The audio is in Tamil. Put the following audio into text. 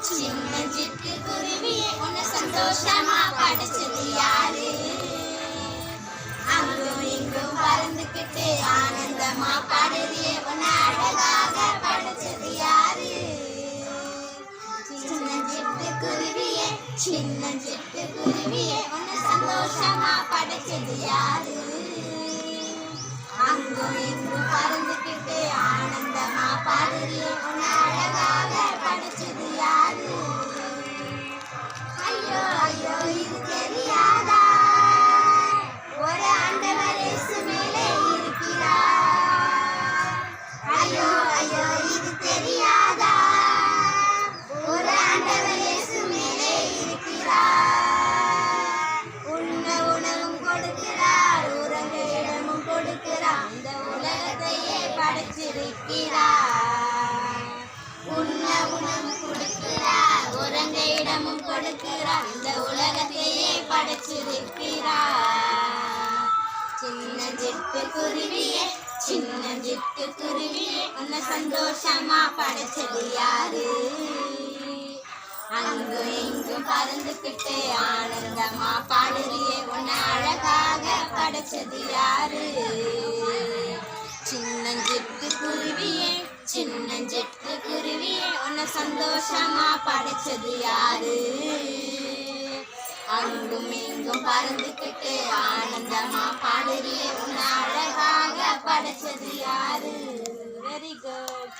சின்ன சிட்டு குருவியே உன்னை சந்தோஷமா படைச்சது யாரு? அங்கும் இங்கும் பறந்துக்கிட்டு ஆனந்தமா பாடுறியே உன்னை அழகாக படைச்சது யாரு? சின்ன சிட்டு குருவியே சின்ன சிட்டு குருவியே உன்னை சந்தோஷமா படைச்சது யாரு? அங்கும் இங்கும் பறந்துக்கிட்டு ஆனந்தமா பாடுறியே உன்னை அழகாக படைச்சது யாரு? ஐயோ ஐயோ இது தெரியாதா? ஒரு ஆண்டவர் இயேசு மேலே இருக்கிறார். ஐயோ ஐயோ இது தெரியாதா? ஒரு ஆண்டவர் இயேசு மேலே இருக்கிறார். உண்ண உணவும் கொடுக்கிறார், உறங்க இடமும் கொடுக்கிறார், இந்த உலகத்தையே படைச்சிருக்கிறார். உண்ண உணவு கொடுக்கிறார், உறங்க இடமும் கொடுக்கிறார், இந்த உலகத்தையே படைச்சிருக்கிறார். சின்ன சிட்டு குருவியே சின்ன சிட்டு குருவியே உன்னை சந்தோஷமா படைச்சது யாரு? அங்கும் இங்கும் பறந்துக்கிட்டு ஆனந்தமா பாடுறியே உன்னை அழகாக படைச்சது யாரு? சின்னஞ்சிட்டு குருவியே சின்னஞ்சிட்டு குருவியே உன்னை சந்தோஷமா படைச்சது யாரு? அங்கும் இங்கும் பறந்துக்கிட்டு ஆனந்தமா பாடுறியே உன்னை அழகாக படைச்சது யாரு? Very good.